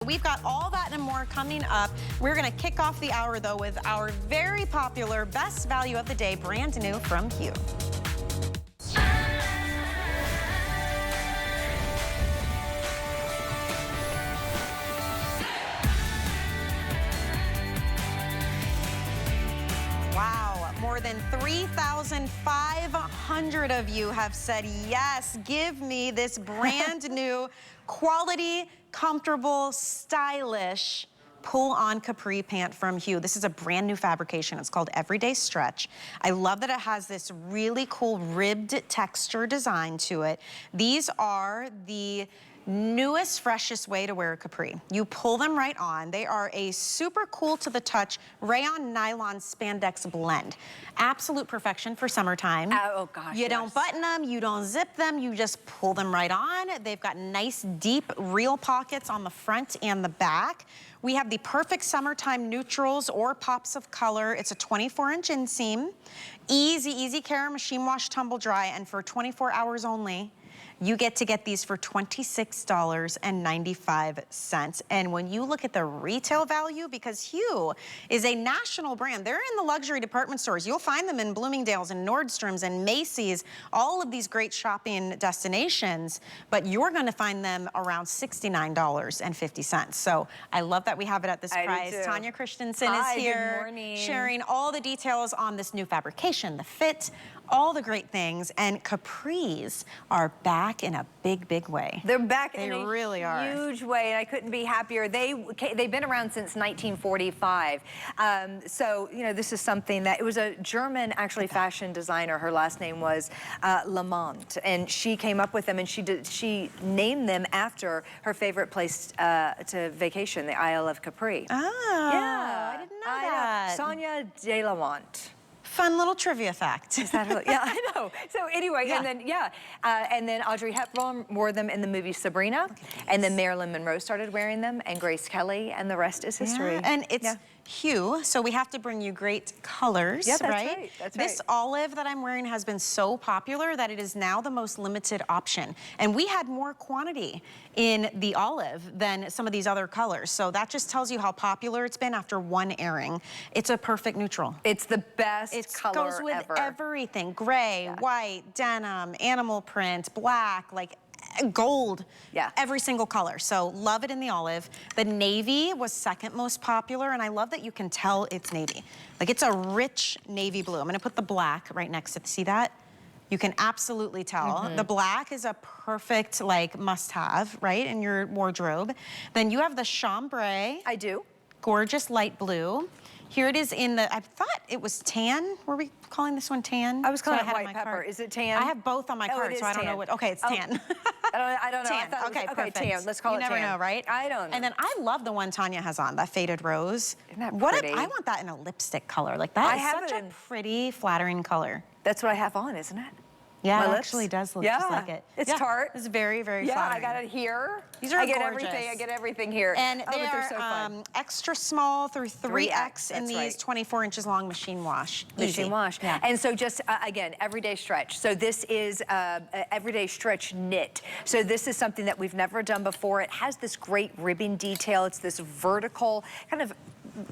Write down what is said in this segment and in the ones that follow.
we've got all that and more coming up. We're gonna kick off the hour though with our very popular best value of the day, brand new from HUE. More than 3,500 of you have said, yes, give me this brand new, quality, comfortable, stylish pull-on capri pant from HUE. This is a brand new fabrication. It's called Everyday Stretch. I love that it has this really cool ribbed texture design to it. These are the newest, freshest way to wear a capri. You pull them right on. They are a super cool to the touch rayon nylon spandex blend. Absolute perfection for summertime. Oh gosh, you don't button them, you don't zip them, you just pull them right on. They've got nice, deep, real pockets on the front and the back. We have the perfect summertime neutrals or pops of color. It's a 24-inch inseam. Easy, easy care, machine wash, tumble dry, and for 24 hours only, you get to get these for $26.95. And when you look at the retail value, because HUE is a national brand, they're in the luxury department stores. You'll find them in Bloomingdale's and Nordstrom's and Macy's, all of these great shopping destinations, but you're gonna find them around $69.50. So I love that we have it at this price. Tanya Christensen is here, good morning, sharing all the details on this new fabrication, the fit, all the great things, and capris are back in a big, big way. They're back in a really huge way, and I couldn't be happier. They've been around since 1945. So, you know, this is something that, it was a German, actually, fashion designer. Her last name was Lamont, and she came up with them, and she named them after her favorite place to vacation, the Isle of Capri. Ah, yeah, I didn't know that. Sonia de Lamont. Fun little trivia fact. Is that really? Yeah, I know. So anyway, yeah. And then Audrey Hepburn wore them in the movie Sabrina, and then Marilyn Monroe started wearing them, and Grace Kelly, and the rest is history. Yeah. And it's HUE, so we have to bring you great colors, yeah, that's right? That's this olive that I'm wearing has been so popular that it is now the most limited option. And we had more quantity in the olive than some of these other colors. So that just tells you how popular it's been after one airing. It's a perfect neutral. It's the best color ever. It goes with everything. Gray, white, denim, animal print, black, like gold, every single color. So love it in the olive. The navy was second most popular, and I love that you can tell it's navy. Like, it's a rich navy blue. I'm gonna put the black right next to it. See that? You can absolutely tell. The black is a perfect, like, must-have, right, in your wardrobe. Then you have the chambray. I do. Gorgeous light blue. Here it is in the, I thought it was tan. Were we calling this one tan? I was calling it white pepper. Cart. Is it tan? I have both on my card, so I don't know what. Okay, it's tan. I don't know. Tan. Okay, perfect. Tan. Let's call it tan. You never know, right? I don't know. And then I love the one Tanya has on, that faded rose. Isn't that pretty? I want that in a lipstick color. Like, that is such a pretty, flattering color. That's what I have on, isn't it? Yeah, my it lips? actually does look just like it. It's tart. It's very, very I flattering. got it here. These are gorgeous. I get everything here. And they are are extra small through 3X in these 24 inches long machine wash. Machine wash. Yeah. And so just, again, everyday stretch. So this is everyday stretch knit. So this is something that we've never done before. It has this great ribbing detail. It's this vertical kind of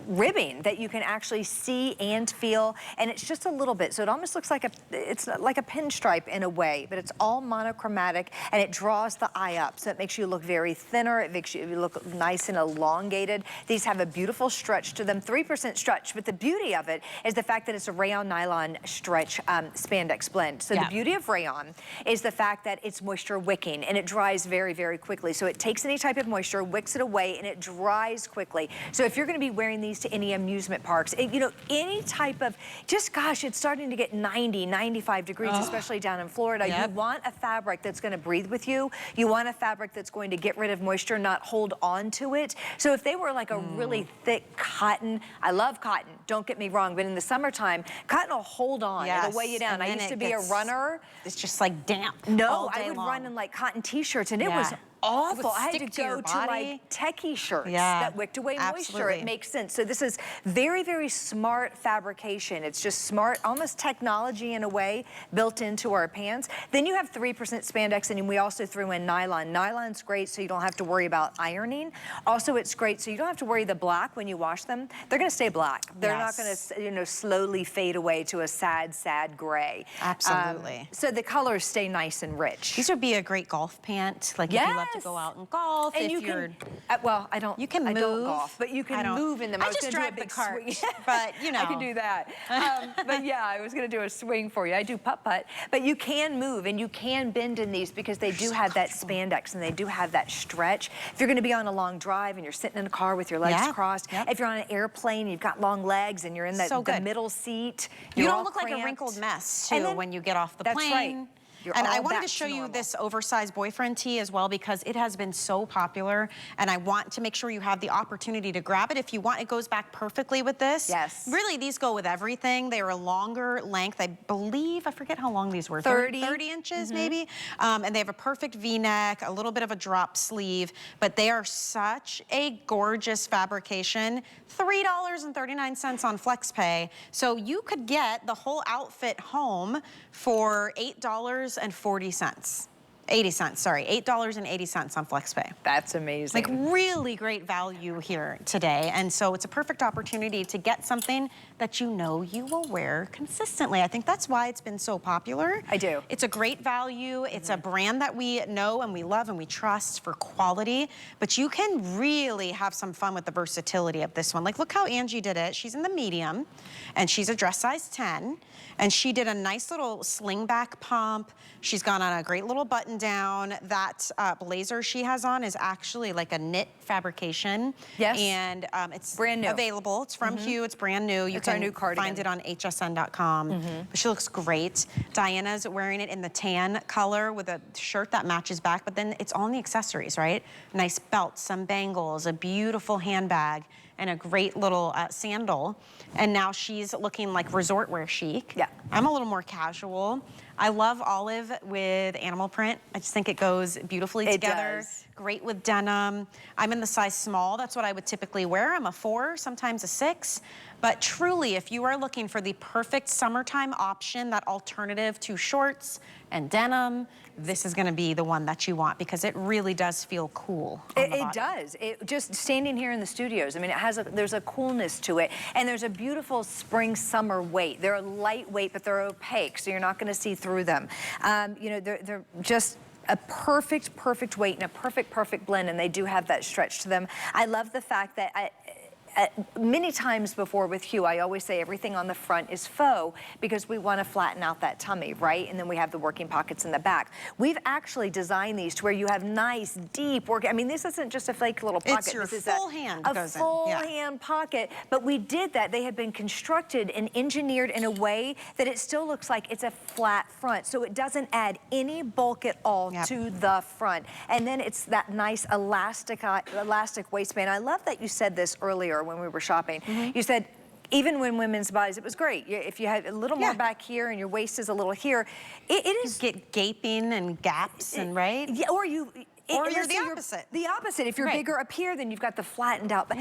ribbing that you can actually see and feel, and it's just a little bit, so it almost looks like it's like a pinstripe in a way, but it's all monochromatic, and it draws the eye up, so it makes you look very thinner. It makes you look nice and elongated. These have a beautiful stretch to them, 3% stretch, but the beauty of it is the fact that it's a rayon nylon stretch spandex blend. So the beauty of rayon is the fact that it's moisture wicking, and it dries very, very quickly. So it takes any type of moisture, wicks it away, and it dries quickly. So if you're gonna be wearing these to any amusement parks, you know, any type of, just gosh, it's starting to get 90, 95 degrees, especially down in Florida. You want a fabric that's gonna breathe with you. You want a fabric that's going to get rid of moisture, not hold on to it. So if they were like a really thick cotton, I love cotton, don't get me wrong, but in the summertime, cotton will hold on, it'll weigh you down. I used to be a runner. It's just like damp. No, I would run in like cotton t-shirts, and it was awful. I had to stick to go your to body. like techie shirts Yeah, that wicked away moisture. absolutely. It makes sense. So this is very, very smart fabrication. It's just smart, almost technology in a way, built into our pants. Then you have 3% spandex, and we also threw in nylon. Nylon's great, so you don't have to worry about ironing. Also, it's great, so you don't have to worry the black when you wash them. They're gonna stay black. They're not gonna, you know, slowly fade away to a sad, sad gray. Absolutely. So the colors stay nice and rich. These would be a great golf pant, like if you love to go out and golf. And if you you're, can, well, I don't. You can I don't move. golf, but you can move in them. I was just gonna drive do a the big cart, swing. but you know. I can do that. But yeah, I was gonna do a swing for you. I do putt-putt, but you can move and you can bend in these because they do have that spandex and they do have that stretch. If you're gonna be on a long drive and you're sitting in a car with your legs crossed, if you're on an airplane, you've got long legs and you're in the middle seat, you you're don't all look like a cramped. wrinkled mess too when you get off the plane. Right. And I wanted to show you this oversized boyfriend tee as well because it has been so popular, and I want to make sure you have the opportunity to grab it if you want. It goes back perfectly with this. Yes. Really, these go with everything. They are a longer length. I believe, I forget how long these were. 30 inches maybe. And they have a perfect V-neck, a little bit of a drop sleeve, but they are such a gorgeous fabrication. $3.39 on FlexPay. So you could get the whole outfit home for $8.40. 80 cents, sorry, $8.80 on FlexPay. That's amazing. Like really great value here today. And so it's a perfect opportunity to get something that you know you will wear consistently. I think that's why it's been so popular. I do. It's a great value. It's a brand that we know and we love and we trust for quality, but you can really have some fun with the versatility of this one. Like look how Angie did it. She's in the medium and she's a dress size 10. And she did a nice little sling back pump. She's gone on a great little button down. That blazer she has on is actually like a knit fabrication. Yes. And it's brand new. Available. It's from HUE. It's brand new. You It's our can new cardigan. find it on hsn.com. But she looks great. Diana's wearing it in the tan color with a shirt that matches back, but then it's all in the accessories, right? Nice belt, some bangles, a beautiful handbag, and a great little sandal. And now she's looking like resort wear chic. Yeah. I'm a little more casual. I love olive with animal print. I just think it goes beautifully together. Does. Great with denim. I'm in the size small. That's what I would typically wear. I'm a 4, sometimes a 6. But truly, if you are looking for the perfect summertime option, that alternative to shorts and denim, this is gonna be the one that you want because it really does feel cool on the body. It does. It just standing here in the studios, I mean, there's a coolness to it, and there's a beautiful spring summer weight. They're lightweight, but they're opaque, so you're not gonna see through them. You know, they're just a perfect weight and a perfect blend, and they do have that stretch to them. I love the fact that many times before with HUE, I always say everything on the front is faux because we want to flatten out that tummy, right? And then we have the working pockets in the back. We've actually designed these to where you have nice, deep work. I mean, this isn't just a fake little pocket. It's your this full is hand a goes in. full hand pocket. But we did that. They have been constructed and engineered in a way that it still looks like it's a flat front. So it doesn't add any bulk at all to the front. And then it's that nice elastic waistband. I love that you said this earlier when we were shopping. You said, even when women's bodies, it was great. If you had a little more back here and your waist is a little here, it is... You get gaping and gaps and right? Yeah, or you're the opposite. The opposite. If you're bigger up here, then you've got the flattened out. But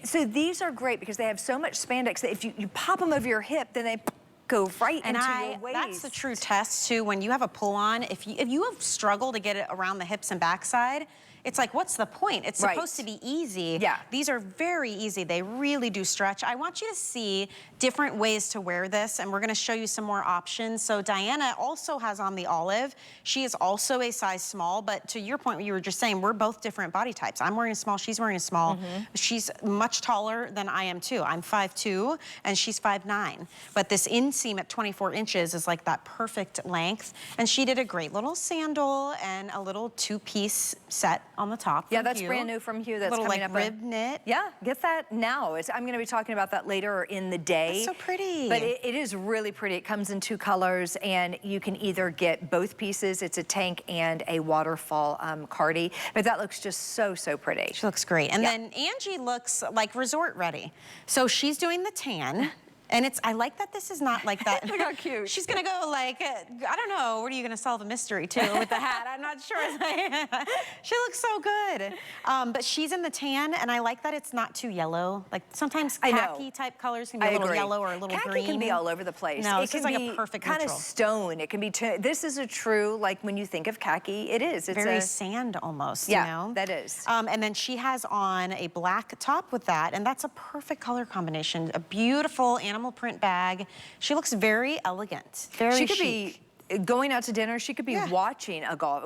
so these are great because they have so much spandex that if you pop them over your hip, then they go right into your waist. That's the true test too. When you have a pull-on, if you have struggled to get it around the hips and backside, it's like, what's the point? It's supposed to be easy. Yeah. These are very easy. They really do stretch. I want you to see different ways to wear this, and we're gonna show you some more options. So Diana also has on the olive. She is also a size small, but to your point, what you were just saying, we're both different body types. I'm wearing a small, she's wearing a small. She's much taller than I am too. I'm 5'2", and she's 5'9". But this inseam at 24 inches is like that perfect length. And she did a great little sandal and a little 2-piece set on the top. Yeah, that's brand new from HUE. That's little coming like up. Rib knit. Yeah, get that now. I'm going to be talking about that later in the day. It's so pretty. But it is really pretty. It comes in 2 colors, and you can either get both pieces. It's a tank and a waterfall cardi. But that looks just so pretty. She looks great. And then Angie looks like resort ready. So she's doing the tan. And I like that this is not like that. Look how cute. She's gonna go like, I don't know, what are you gonna solve a mystery to with the hat? I'm not sure. She looks so good. But she's in the tan, and I like that it's not too yellow. Like sometimes khaki type colors can be a little yellow or a little green. Khaki can be all over the place. No, it can like be a perfect kind neutral. of stone. It can be, this is a true, like when you think of khaki, it is. It's very sand almost, you know? that is. And then she has on a black top with that, and that's a perfect color combination. A beautiful animal print bag. She looks very elegant, very She could chic. be going out to dinner. She could be watching a golf.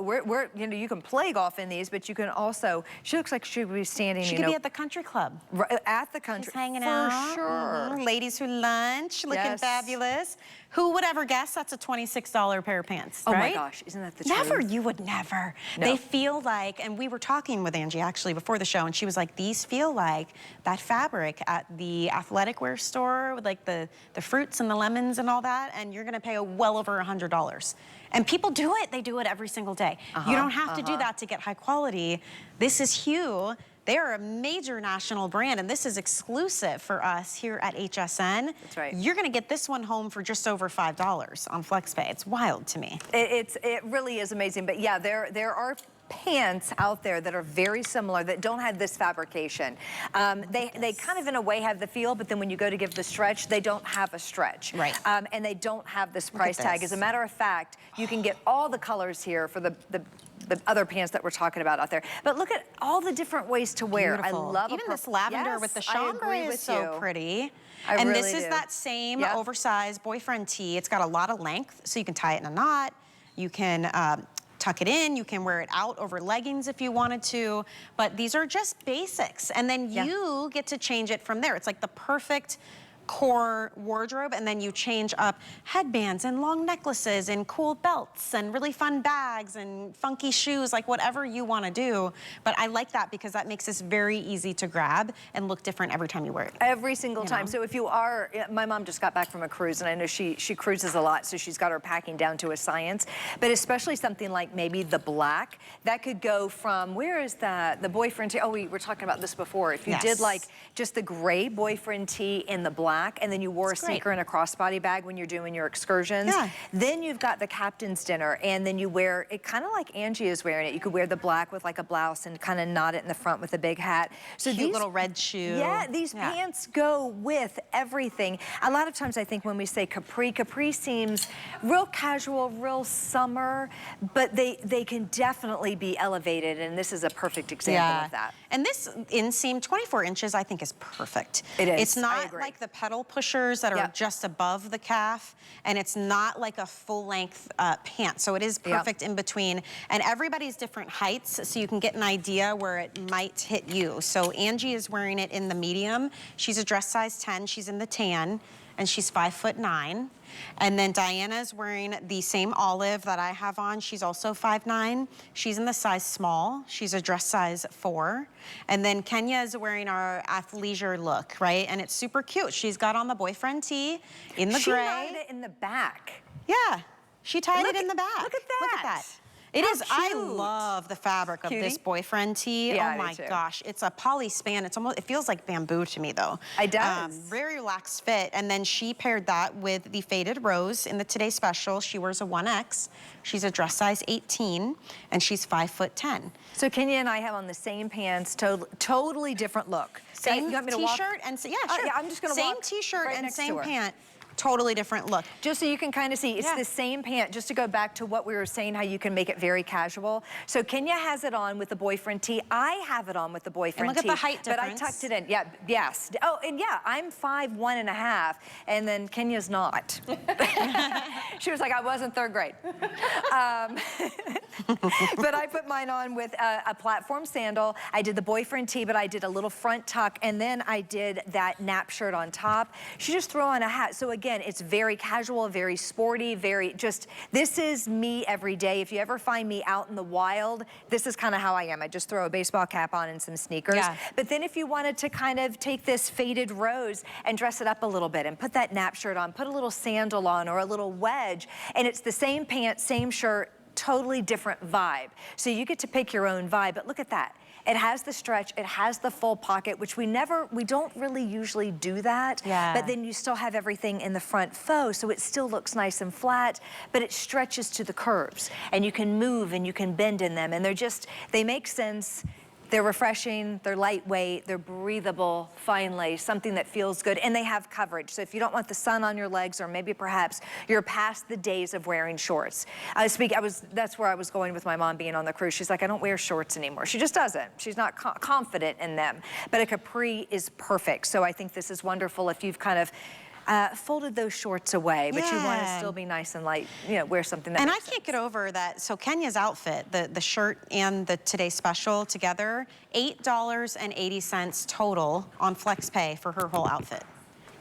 You know, you can play golf in these, but you can also, she looks like she would be standing, She could be at the country club. At the country. She's hanging out. For sure. Ladies who lunch, looking fabulous. Who would ever guess that's a $26 pair of pants, Oh right? my gosh, isn't that the Never, truth? you would never. No. They feel like, and we were talking with Angie actually before the show, and she was like, these feel like that fabric at the athletic wear store with like the fruits and the lemons and all that, and you're gonna pay well over $100. And people do it, they do it every single day. You don't have to do that to get high quality. This is HUE. They are a major national brand, and this is exclusive for us here at HSN. That's right. You're gonna get this one home for just over $5 on FlexPay. It's wild to me. It really is amazing. But yeah, there are pants out there that are very similar that don't have this fabrication. They kind of in a way have the feel, but then when you go to give the stretch, they don't have a stretch. Right. And they don't have this price tag. As a matter of fact, you can get all the colors here for the other pants that we're talking about out there. But look at all the different ways to wear. Beautiful. I love even this lavender with the chambray is so pretty. And really this is that same oversized boyfriend tee. It's got a lot of length, so you can tie it in a knot. You can tuck it in. You can wear it out over leggings if you wanted to. But these are just basics. And then you get to change it from there. It's like the perfect core wardrobe, and then you change up headbands and long necklaces and cool belts and really fun bags and funky shoes, like whatever you want to do. But I like that because that makes this very easy to grab and look different every time you wear it. Every single time. So if you are, my mom just got back from a cruise, and I know she cruises a lot, so she's got her packing down to a science. But especially something like maybe the black, that could go from, where is that? The boyfriend tee. Oh, we were talking about this before. If you did like just the gray boyfriend tee in the black, and then you wore a sneaker and a crossbody bag when you're doing your excursions. Then you've got the captain's dinner, and then you wear it kind of like Angie is wearing it. You could wear the black with like a blouse and kind of knot it in the front with a big hat. So cute little red shoe. Yeah, these pants go with everything. A lot of times I think when we say capri seems real casual, real summer, but they can definitely be elevated, and this is a perfect example of that. And this inseam, 24 inches, I think is perfect. It is. It's not like the pedal pushers that are just above the calf, and it's not like a full-length pant, so it is perfect in between. And everybody's different heights, so you can get an idea where it might hit you. So Angie is wearing it in the medium. She's a dress size 10. She's in the tan, and she's 5'9". And then Diana's wearing the same olive that I have on. She's also 5'9". She's in the size small. She's a dress size 4. And then Kenya is wearing our athleisure look, right? And it's super cute. She's got on the boyfriend tee in the gray. She knotted it in the back. Yeah, she tied it in the back. Look at that. Look at that. It is, I love the fabric of this boyfriend tee. Yeah, oh my gosh, it's a poly span. It's almost, it feels like bamboo to me though. It does. Very relaxed fit. And then she paired that with the faded rose in the Today Special. She wears a 1X. She's a dress size 18, and she's 5'10". So Kenya and I have on the same pants, totally different look. Same t-shirt and sure. I'm just gonna same walk t-shirt right and next same to her. pant. Totally different look. Just so you can kind of see, it's the same pant, just to go back to what we were saying, how you can make it very casual. So Kenya has it on with the boyfriend tee. I have it on with the boyfriend tee. And look at the height difference. But I tucked it in, yes. Oh, and I'm 5'1½", and then Kenya's not. She was like, I was in 3rd grade. But I put mine on with a platform sandal. I did the boyfriend tee, but I did a little front tuck, and then I did that nap shirt on top. She just threw on a hat. So again, it's very casual, very sporty, very just, this is me every day. If you ever find me out in the wild, this is kind of how I am. I just throw a baseball cap on and some sneakers. But then if you wanted to kind of take this faded rose and dress it up a little bit and put that nap shirt on, put a little sandal on or a little wedge, and it's the same pants, same shirt, totally different vibe. So you get to pick your own vibe, but look at that. It has the stretch, it has the full pocket, which we don't really usually do that. Yeah. But then you still have everything in the front faux, so it still looks nice and flat, but it stretches to the curves. And you can move and you can bend in them. And they make sense. They're refreshing, they're lightweight, they're breathable, fine lace, something that feels good, and they have coverage. So if you don't want the sun on your legs, or maybe perhaps you're past the days of wearing shorts. That's where I was going with my mom being on the cruise. She's like, I don't wear shorts anymore. She just doesn't. She's not confident in them. But a capri is perfect. So I think this is wonderful if you've kind of folded those shorts away, but you want to still be nice and light, you know, wear something that And I makes can't sense. get over that. So Kenya's outfit, the shirt and the Today Special together, $8.80 total on FlexPay for her whole outfit.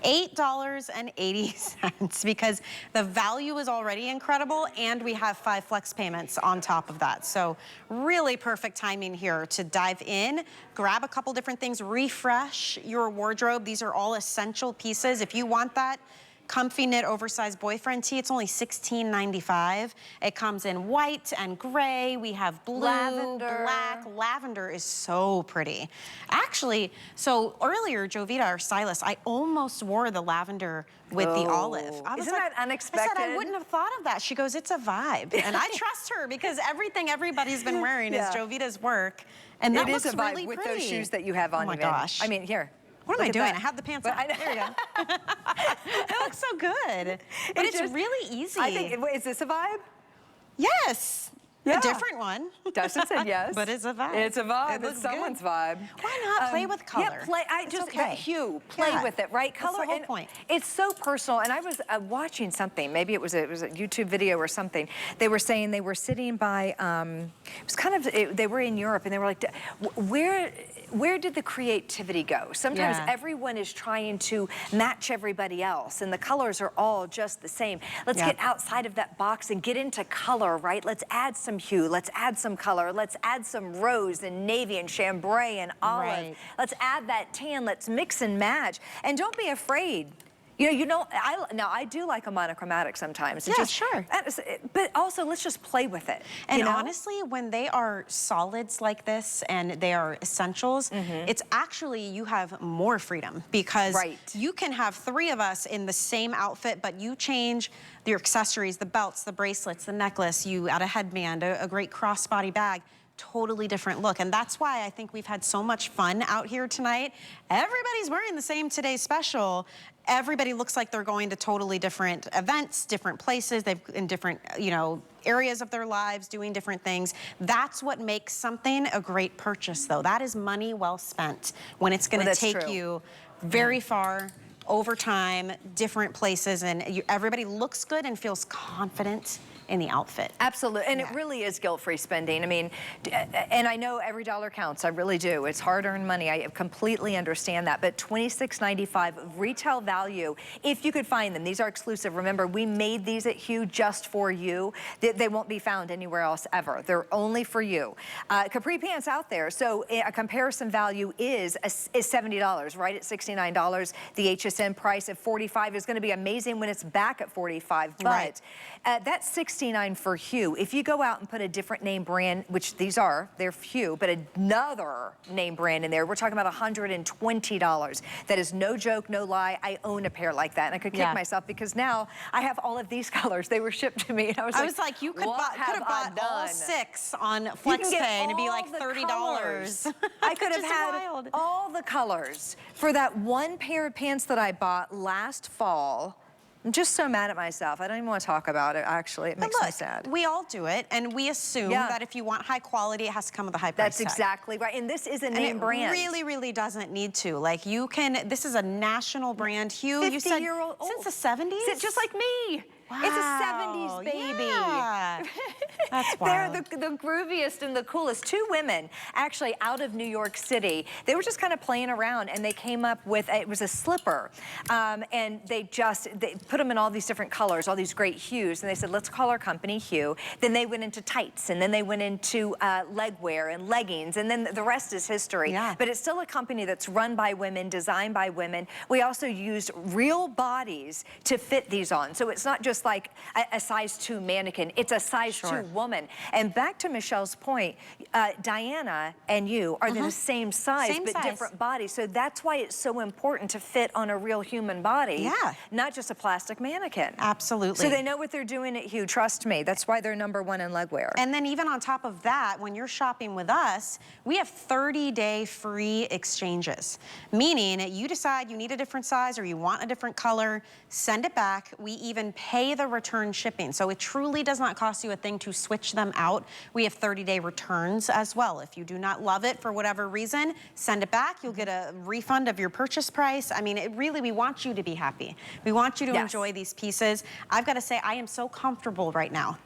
$8.80 because the value is already incredible, and we have 5 flex payments on top of that. So really perfect timing here to dive in, grab a couple different things, refresh your wardrobe. These are all essential pieces. If you want that comfy knit oversized boyfriend tee, it's only $16.95. It comes in white and gray. We have blue, lavender, black. Lavender is so pretty. Actually, so earlier, Jovita, our stylist, I almost wore the lavender with the olive. I was Isn't that unexpected? I said, I wouldn't have thought of that. She goes, it's a vibe. And I trust her because everything everybody's been wearing is Jovita's work. And that looks really with pretty. those shoes that you have on. Oh my gosh. I mean, here. What am I Look at doing? that. I have the pants But on. I know. There you go. It looks so good. But it's really easy. I think, is this a vibe? Yes. Yeah. A different one. Dustin said yes. But it's a vibe. It's a vibe. It It's looks someone's good. vibe. Why not play with color? Yeah, play. Okay. Hue. Play with it, right? That's Color. the whole and point. It's so personal. And I was watching something. Maybe it was a YouTube video or something. They were saying they were sitting by. It was kind of. They were in Europe, and they were like, where did the creativity go? Sometimes everyone is trying to match everybody else, and the colors are all just the same. Let's get outside of that box and get into color, right? Let's add some hue. Let's add some color. Let's add some rose and navy and chambray and olive. Right. Let's add that tan. Let's mix and match. And don't be afraid. I do like a monochromatic sometimes. Yeah, sure. But also, let's just play with it. And honestly, when they are solids like this and they are essentials, it's actually, you have more freedom because you can have 3 of us in the same outfit, but you change your accessories, the belts, the bracelets, the necklace, you add a headband, a great crossbody bag. Totally different look. And that's why I think we've had so much fun out here tonight. Everybody's wearing the same Today Special. Everybody looks like they're going to totally different events, different places. They've in different, areas of their lives doing different things. That's what makes something a great purchase, though. That is money well spent when it's going to take you very far over time, different places, and everybody looks good and feels confident in the outfit. Absolutely, and it really is guilt-free spending. I mean, and I know every dollar counts, I really do. It's hard-earned money, I completely understand that, but $26.95 retail value, if you could find them. These are exclusive. Remember, we made these at HUE just for you. They won't be found anywhere else ever. They're only for you. Capri pants out there, so a comparison value is $70, right at $69. The HSN price of $45 is gonna be amazing when it's back at $45, but that's $69 for HUE. If you go out and put a different name brand, which they're HUE, but another name brand in there, we're talking about $120. That is no joke, no lie. I own a pair like that, and I could kick myself because now I have all of these colors. They were shipped to me, and I was like, you could have bought all 6 on FlexPay, and it'd be like $30. I could have had all the colors for that one pair of pants that I bought last fall. I'm just so mad at myself. I don't even want to talk about it, actually. It makes me sad. We all do it, and we assume that if you want high quality, it has to come with a high price tag. That's exactly right, and this is a name brand. It really, really doesn't need to. Like, you can, this is a national brand. HUE, you said, since the 70s? Just like me. Wow. It's a 70s baby. Yeah. That's wild. They're the grooviest and the coolest. 2 women, actually out of New York City. They were just kind of playing around, and they came up with, it was a slipper. And they put them in all these different colors, all these great hues. And they said, let's call our company HUE. Then they went into tights, and then they went into leg wear and leggings. And then the rest is history. Yeah. But it's still a company that's run by women, designed by women. We also used real bodies to fit these on. So it's not just just like a size 2 mannequin. It's a size 2 woman. And back to Michelle's point, Diana and you are the same size, different bodies. So that's why it's so important to fit on a real human body, not just a plastic mannequin. Absolutely. So they know what they're doing at HUE, trust me. That's why they're #1 in leg wear. And then even on top of that, when you're shopping with us, we have 30-day free exchanges, meaning you decide you need a different size or you want a different color, send it back. We even pay the return shipping. So it truly does not cost you a thing to switch them out. We have 30-day returns as well. If you do not love it for whatever reason, send it back. You'll get a refund of your purchase price. I mean, we want you to be happy. We want you to enjoy these pieces. I've got to say, I am so comfortable right now.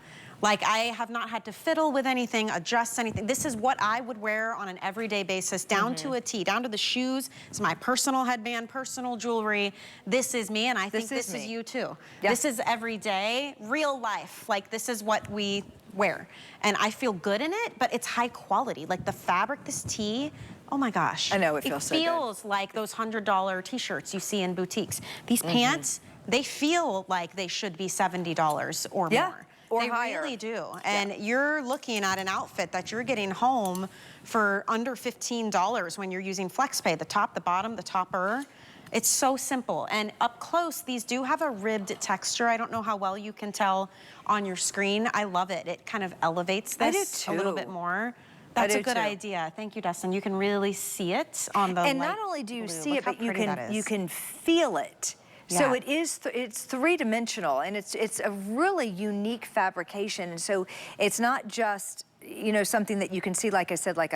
Like, I have not had to fiddle with anything, adjust anything. This is what I would wear on an everyday basis, down to a T, down to the shoes. It's my personal headband, personal jewelry. This is me, and I think this is you too. This is everyday, real life. Like, this is what we wear. And I feel good in it, but it's high quality. Like, the fabric, this tee, oh my gosh. I know, it feels so good. It feels like those $100 t-shirts you see in boutiques. These pants, they feel like they should be $70 or more. Or they higher. Really do. And you're looking at an outfit that you're getting home for under $15 when you're using FlexPay, the top, the bottom, the topper. It's so simple. And up close, these do have a ribbed texture. I don't know how well you can tell on your screen. I love it. It kind of elevates this a little bit more. That's a good idea. Thank you, Dustin. You can really see it on the And not only do you see it, but you can feel it. So it's three-dimensional, and it's a really unique fabrication. And so it's not just, you know, something that you can see, like I said, like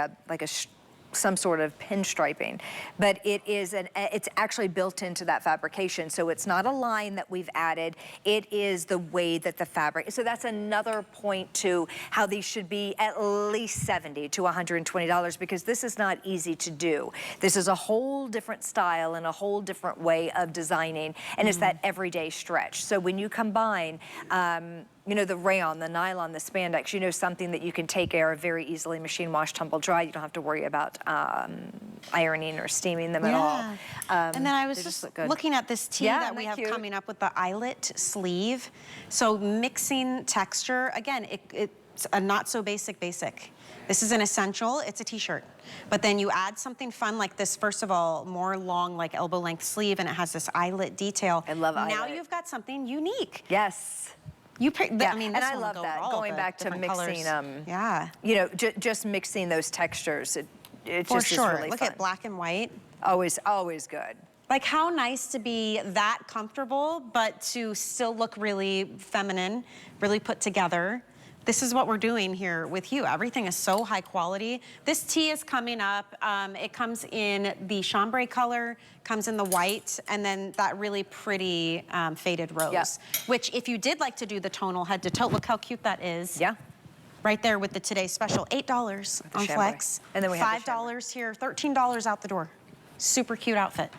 some sort of pinstriping, but it's actually built into that fabrication. So it's not a line that we've added. It is the way that the fabric. So that's another point to how these should be at least $70 to $120, because this is not easy to do. This is a whole different style and a whole different way of designing, and it's that everyday stretch. So when you combine, you know, the rayon, the nylon, the spandex, you know, something that you can take air very easily, machine wash, tumble dry. You don't have to worry about ironing or steaming them at all. And then I was just looking at this tee that we have coming up with the eyelet sleeve. So mixing texture, again, it's a not so basic. This is an essential, it's a t-shirt. But then you add something fun like this, first of all, more long, like elbow length sleeve, and it has this eyelet detail. I love eyelet. Now you've got something unique. Yes. I mean, and I love that, going back to mixing, you know, just mixing those textures. It just is really fun. Look at black and white. Always good. Like, how nice to be that comfortable, but to still look really feminine, really put together. This is what we're doing here with HUE. Everything is so high quality. This tee is coming up. It comes in the chambray color, comes in the white, and then that really pretty faded rose. Which, if you did like to do the tonal head to toe, look how cute that is. Right there with the today's special, $8 on Flex. And then we have $5 here, $13 out the door. Super cute outfit.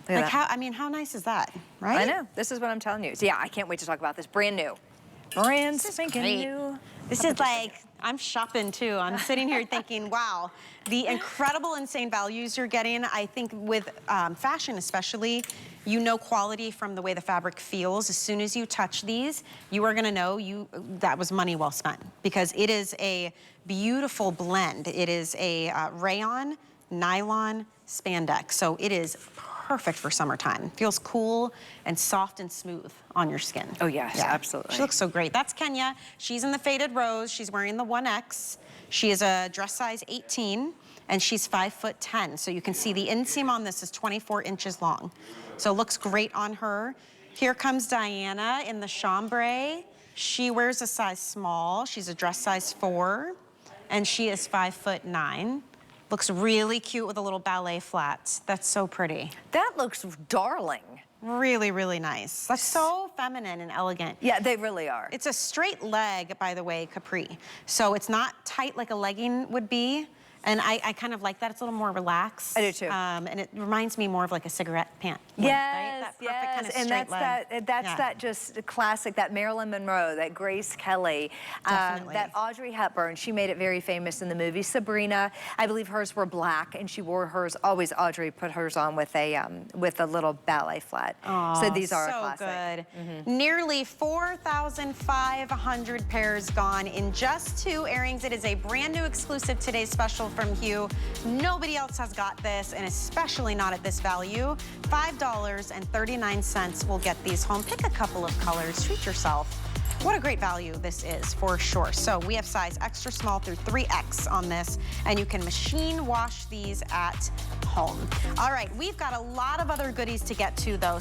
Like, I mean, how nice is that, right? I know. This is what I'm telling you. So yeah, I can't wait to talk about this. Brand new. Brand spanking new. This is like, I'm shopping too. I'm sitting here thinking, wow, the incredible, insane values you're getting. I think with fashion especially, you know quality from the way the fabric feels. As soon as you touch these, you are gonna know that was money well spent, because it is a beautiful blend. It is a rayon, nylon, spandex. So it is perfect for summertime. Feels cool and soft and smooth on your skin. Oh yes, absolutely. She looks so great. That's Kenya. She's in the faded rose. She's wearing the 1X. She is a dress size 18, and she's 5'10". So you can see the inseam on this is 24 inches long. So it looks great on her. Here comes Diana in the chambray. She wears a size small. She's a dress size 4, and she is 5'9". Looks really cute with a little ballet flats. That's so pretty. That looks darling. Really, really nice. That's so feminine and elegant. Yeah, they really are. It's a straight leg, by the way, capri. So it's not tight like a legging would be. And I kind of like that. It's a little more relaxed. I do too. And it reminds me more of like a cigarette pant. Yes, right? That perfect yes, kind of and straight leg. that just classic, that Marilyn Monroe, that Grace Kelly, that Audrey Hepburn. She made it very famous in the movie Sabrina. I believe hers were black, and she wore hers. Always Audrey put hers on with a little ballet flat. Oh, so these are a so classic. good. Nearly 4,500 pairs gone in just 2 airings. It is a brand new exclusive Today's Special from HUE. Nobody else has got this, and especially not at this value. $5.39 will get these home. Pick a couple of colors, treat yourself. What a great value this is, for sure. So we have size extra small through 3X on this, and you can machine wash these at home. All right, we've got a lot of other goodies to get to, though.